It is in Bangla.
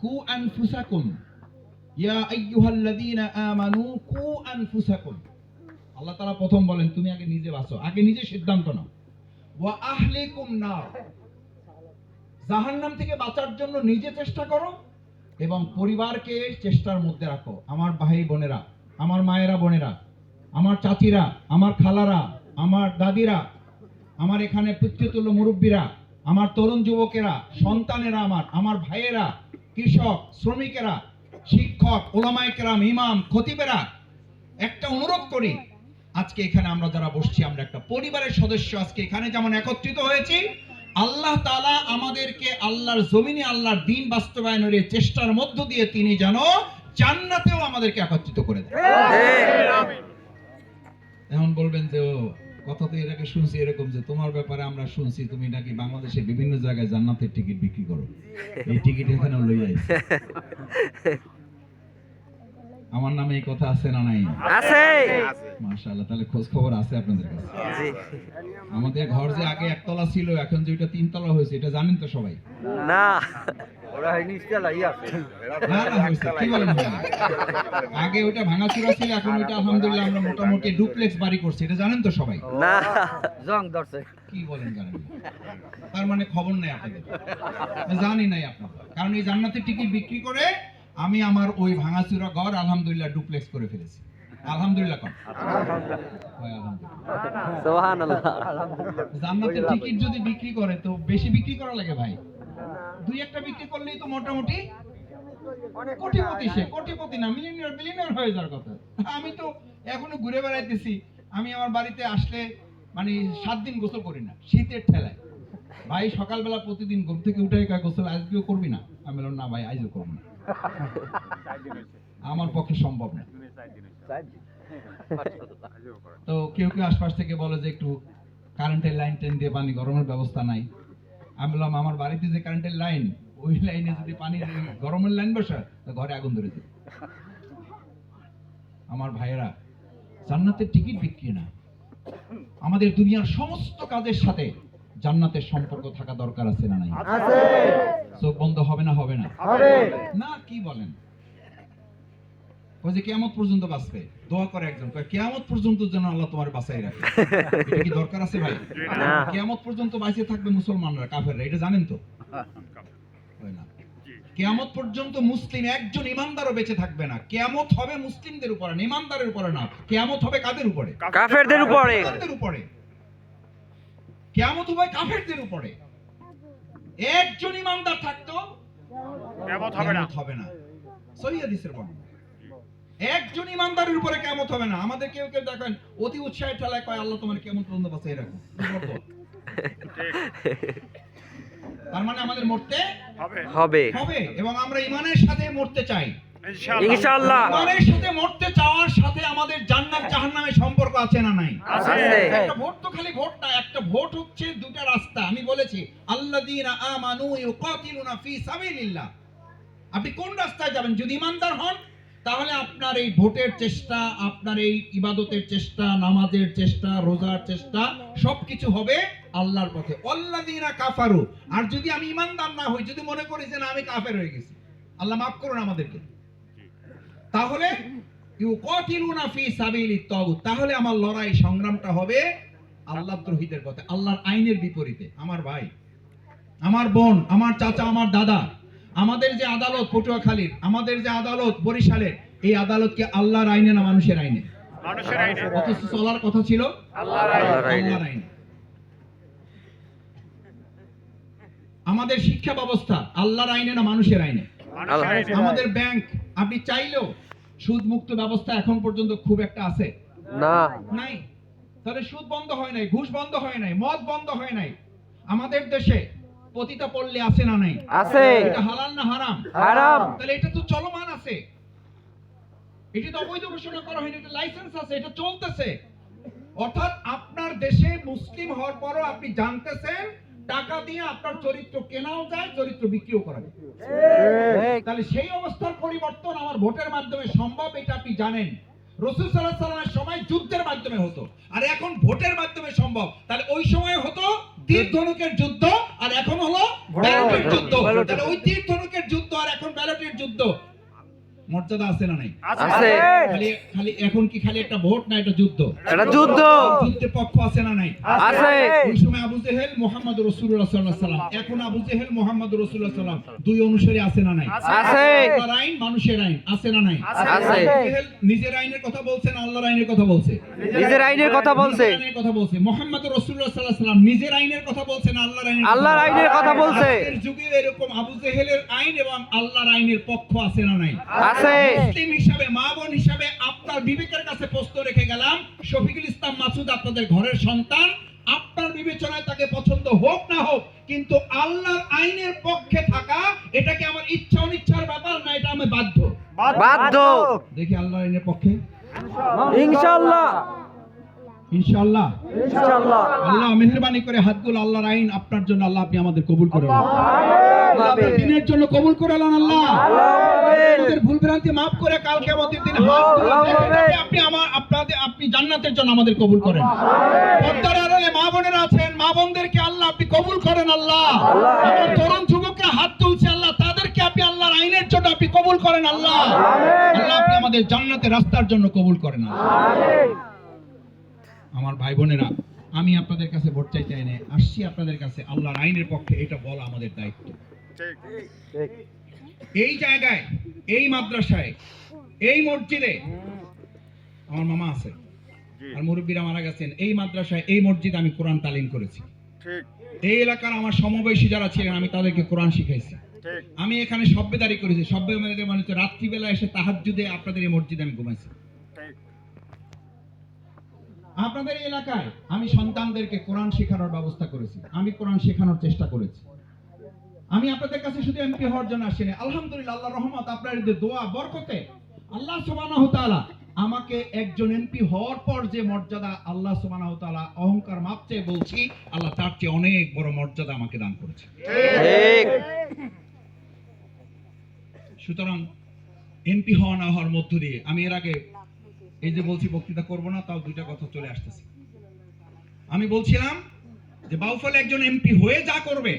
কু আনফুসাকুম ইয়া আইয়ুহাল্লাযীনা আমানু কু আনফুসাকুম। আল্লাহ তাআলা প্রথম বলেন তুমি আগে নিজে বাঁচো, আগে নিজে সিদ্ধান্ত নাও। ওয়া আহলিকুম নার, জাহান্নাম থেকে বাঁচার জন্য নিজে চেষ্টা করো এবং পরিবারকে চেষ্টার মধ্যে রাখো। আমার ভাই বোনেরা, আমার মায়েরা বোনেরা, আমার চাচিরা, আমার খালারা, আমার দাদিরা, আমার এখানে পিতৃতুল্য মুরব্বীরা, আমার তরুণ যুবকেরা, সন্তানেরা, আমার ভাইয়েরা, কৃষক, শ্রমিকেরা, শিক্ষক, ওলামায়ে কেরাম, ইমাম, খতিবেরা, একটা অনুরোধ করি, আজকে এখানে আমরা যারা বসছি আমরা একটা পরিবারের সদস্য। আজকে এখানে যেমন একত্রিত হয়েছি, আল্লাহ তাআলা আমাদেরকে আল্লাহর জমিনে আল্লাহর দ্বীন বাস্তবায়নের চেষ্টার মধ্য দিয়ে তিনি যেন জান্নাতেও আমাদেরকে একত্রিত করে দেন। এখন বলবেন যে ও কথা তো এর আগে শুনছি এরকম যে তোমার ব্যাপারে আমরা শুনছি তুমি নাকি বাংলাদেশে বিভিন্ন জায়গায় জান্নাতের টিকিট বিক্রি করো, এই টিকিট এখানে লই আইছি। আমার নামে এই কথা আছে না নাই? আছে। মাশাআল্লাহ, তাহলে খোঁজ খবর আছে আপনাদের কাছে। জি। আমাদের ঘর যে আগে একতলা ছিল এখন যে এটা তিনতলা হয়েছে এটা জানেন তো সবাই? না, ওরা নিচতলাই আছে। না না হয়েছে, কি বলেন ভাই? আগে ওটা ভাঙাচুরা ছিল, এখন ওটা আলহামদুলিল্লাহ আমরা মোটামুটি ডুপ্লেক্স বাড়ি করছি, এটা জানেন তো সবাই? না, জং ধরছে। কি বলেন জানেন না? তার মানে খবর নাই আপনাদের, জানি নাই আপনাদের। কারণ এই জান্নাতের টিকিট বিক্রি করে আমি আমার ওই ভাঙাচুরা ঘর আলহামদুলিল্লাহ ডুপ্লেক্স করে ফেলেছি। আলহামদুলিল্লাহ কর। হয় আলহামদুলিল্লাহ। সুবহানাল্লাহ। জান্নাতের টিকিট যদি বিক্রি করে তো বেশি বিক্রি করা লাগে ভাই, দুই একটা বিক্রি করলেই তো মোটামুটি কোটিপতি। সে কোটিপতি না, মিলিয়নিয়ার হয়ে যাওয়ার কথা। আমি তো এখনো ঘুরে বেড়াইতেছি, আমি আমার বাড়িতে আসলে মানে 7 দিন গোসল করি না শীতের ঠেলায়। ভাই সকালবেলা প্রতিদিন ঘুম থেকে উঠে গোসল আজকেও করবি না? আমি বললাম না ভাই আজও করব না, আমার পক্ষে সম্ভব না। তো কেউ কেউ আশপাশ থেকে বলে যে একটু কারেন্টের লাইন টেন দিয়ে পানি গরমের ব্যবস্থা নাই। আমি বললাম আমার বাড়িতে যে কারেন্টের লাইন, ওই লাইনে যদি পানি গরমের লাইন বসে তো ঘরে আগুন ধরে যাবে। আমার ভাইয়েরা, জান্নাতের টিকিট বিক্রি না, আমাদের দুনিয়ার সমস্ত কাজের সাথে জান্নাতের সম্পর্ক থাকা দরকার আছে না নাই? আছে। চোখ বন্ধ হবে না? হবে না? হবে। না, কি বলেন? ওই যে কিয়ামত পর্যন্ত বাঁচবে, দোয়া করে একজন কয় কিয়ামত পর্যন্ত যেন আল্লাহ তোমার বাঁচাই রাখে। এটা কি দরকার আছে ভাই? না। কিয়ামত পর্যন্ত বাইচে থাকবে মুসলমানরা, কাফেররা, এটা জানেন তো? হয় না। কিয়ামত পর্যন্ত মুসলিম একজন ইমানদারও বেঁচে থাকবে না। কিয়ামত হবে মুসলিমদের উপরে, ইমানদারের উপরে না। কিয়ামত হবে কাদের উপরে? কাফেরদের উপরে। কাফেরদের উপরে। কিয়ামত হবে কাফেরদের উপরে। একজন ইমানদার থাকতো কিয়ামত হবে না। সহিহ হাদিসের বর্ণনা। একজন ইমানদারের উপরে কিয়ামত হবে না। আমাদের কেউ কেউ দেখেন অতি উৎসাহের ঠেলায় কয় আল্লাহ তোমার কিয়ামত পর্যন্ত বাঁচিয়ে রাখো। তার মানে আমাদের মরতে হবে। হবে এবং আমরা ঈমানের সাথে মরতে চাই ইনশাআল্লাহ। ঈমানের সাথে মরতে চাওয়ার সাথে আমাদের জান্নাত জাহান্নামের সম্পর্ক আছে না নাই? আছে। একটা ভোট তো খালি ভোট না, একটা ভোট হচ্ছে দুটো রাস্তা। আমি বলেছি আল্লাযীনা আমানু ইউকাতিলুনা ফি সাবিলিল্লাহ। আপনি কোন রাস্তায় যাবেন? যদি ঈমানদার হন তাহলে আপনার এই ভোটের চেষ্টা, আপনার এই ইবাদতের চেষ্টা, নামাজের চেষ্টা, রোজার চেষ্টা সবকিছু হবে আল্লাহর পথে। আল্লাযীনা কাফারু, আর যদি আমি ঈমানদার না হই, যদি মনে করি যে না আমি কাফের হয়ে গেছি, আল্লাহ মাফ করুন আমাদেরকে, তাহলে ইউকাতিলুনা ফি সাবিলিত তাগুত, তাহলে আমার লড়াই সংগ্রামটা হবে আল্লাহর তৌহিদের পথে, আল্লাহর আইনের বিপরীতে। আমার ভাই, আমার বোন, আমার চাচা, আমার দাদা, আমাদের যে আদালত পটুয়াখালীর, আমাদের যে আদালত বরিশালের, এই আদালত কি আল্লাহর আইনে না মানুষের আইনে? মানুষের আইনে। অথচ চলার কথা ছিল আল্লাহর আইনে। আল্লাহর আইনে। আমাদের শিক্ষা ব্যবস্থা আল্লাহর আইনে না মানুষের আইনে? মানুষের আইনে। আমাদের ব্যাংক, আপনি চাইলেও সুদ মুক্ত ব্যবস্থা এখন পর্যন্ত খুব একটা আছে না। নাই। তাহলে সুদ বন্ধ হয় নাই, ঘুষ বন্ধ হয় নাই, মদ বন্ধ হয় নাই। আমাদের দেশে পতিতা পল্লী আছে না নাই? আছে। এটা হালাল না হারাম? হারাম। তাহলে এটা তো চলমান আছে, এটা তো অবৈধ ঘোষণা করা হয়নি, এটা লাইসেন্স আছে, এটা চলতেছে। অর্থাৎ আপনার দেশে মুসলিম হওয়ার পরও আপনি জানতেছেন টাকা দিয়ে আপনার চরিত্র কেনাও যায়, চরিত্র বিক্রিও করা যায়। তাহলে সেই অবস্থার পরিবর্তন আমার ভোটের মাধ্যমে সম্ভব, এটা আপনি জানেন। রাসূল সাল্লাল্লাহু আলাইহি ওয়াসাল্লামের সময় যুদ্ধের মাধ্যমে হতো, আর এখন ভোটের মাধ্যমে সম্ভব। তাহলে ওই সময় হতো তীর ধনুকের যুদ্ধ, আর এখন হলো ব্যালটের যুদ্ধ। তাহলে ওই তীর ধনুকের যুদ্ধ আর এখন ব্যালটের যুদ্ধ, মর্যাদা আছে না নাই? আছে। খালি খালি এখন কি খালি একটা ভোট না, এটা যুদ্ধ। এটা যুদ্ধ যুদ্ধের পক্ষ আছে না নাই? আছে। ওই সময় আবু জেহেল মুহাম্মদ রাসূলুল্লাহ সাল্লাল্লাহু আলাইহি সাল্লাম, এখন আবু জেহেল মুহাম্মদ রাসূলুল্লাহ সাল্লাল্লাহু আলাইহি সাল্লাম, দুই অনুসারী আছে না নাই? আছে। আল্লাহর আইন মানুষের আইন আছে না নাই? আছে। আবু জেহেল নিজের আইনের কথা বলছে না আল্লাহর আইনের কথা বলছে? নিজের আইনের কথা বলছে। নিজের আইনের কথা বলছে। মুহাম্মদ রাসূলুল্লাহ সাল্লাল্লাহু আলাইহি সাল্লাম নিজের আইনের কথা বলছে না আল্লাহর আইনের? আল্লাহর আইনের কথা বলছে। আজকের যুগে এরকম আবু জেহেলের আইন এবং আল্লাহর আইনের পক্ষ আছে না নাই? আছে। মুসলিম হিসাবে, মা বোন হিসাবে আপনার বিবেকের কাছে প্রশ্ন রেখে গেলাম, শফিকুল ইসলাম মাসুদ আপনাদের ঘরের সন্তান, আপনার বিবেচনায় তাকে পছন্দ হোক না হোক, কিন্তু আল্লাহর আইনের পক্ষে থাকা এটা কি আমার ইচ্ছা অনিচ্ছার ব্যাপার না, এটা আমি বাধ্য? বাধ্য। দেখি আল্লাহর আইনের পক্ষে ইনশাআল্লাহ। ইনশাআল্লাহ। ইনশাআল্লাহ। আল্লাহ মেহেরবানি করে হাতগুলো আল্লাহর আইন আপনার জন্য আল্লাহ আপনি আমাদের কবুল করে নেন। আল্লাহ আপনার দিনের জন্য কবুল করে নেন। আল্লাহ আমাদের ভুল ভ্রান্তি মাফ করে কাল কিয়ামতের দিন আপনি জান্নাতের জন্য আমাদের কবুল করেন। পর্দার আড়ালে মা বোনেরা আছেন, মা বোনদেরকে আল্লাহ আপনি কবুল করেন। আল্লাহ আমার তরুণ যুবকরা হাত তুলছে, আল্লাহ তাদেরকে আপনি আল্লাহর আইনের জন্য আপনি কবুল করেন। আল্লাহ আল্লাহ আপনি আমাদের জান্নাতের রাস্তার জন্য কবুল করেন। আমার ভাই বোনেরা, আমি আপনাদের কাছে ভোট চাইতে এনে আসছি আপনাদের কাছে আল্লাহর আইনের পক্ষে, এটা বলা আমাদের দায়িত্ব। ঠিক। এই জায়গায়, এই মাদ্রাসায়, এই মসজিদে আমার মামা আছে জি। আর মুরব্বীরা মারা গেছেন। এই মাদ্রাসায়, এই মসজিদে আমি কোরআন তালিম করেছি। ঠিক। এই এলাকার আমার সমবয়সী যারা ছিলেন আমি তাদেরকে কোরআন শিখাইছি। ঠিক। আমি এখানে সভ্যদারি করেছি। সভ্যদারি মানে হচ্ছে রাত্রিবেলা এসে তাহাজ্জুদে আপনাদের এই মসজিদে আমি ঘুমাইছি। ঠিক। আপনাদের এই এলাকায় আমি সন্তানদেরকে কোরআন শেখানোর ব্যবস্থা করেছি, আমি কোরআন শেখানোর চেষ্টা করেছি। আমি আপনাদের কাছে শুধু এমপি হওয়ার জন্য আসিনি। আলহামদুলিল্লাহ, আল্লাহর রহমত, আপনাদের যে দোয়া বরকতে আল্লাহ সুবহানাহু ওয়া তাআলা আমাকে একজন এমপি হওয়ার পর যে মর্যাদা আল্লাহ সুবহানাহু ওয়া তাআলা, অহংকার মাপতে বলছি, আল্লাহ তার চেয়ে অনেক বড় মর্যাদা আমাকে দান করেছে। ঠিক। সুতরাং এমপি হওয়া না হওয়ার মধ্য দিয়ে আমি এর আগে এই যে বলছি বক্তৃতা করব না, তাও দুইটা কথা চলে আসতেছে। আমি বলছিলাম যে বাউফলে একজন এমপি হয়ে যা করবে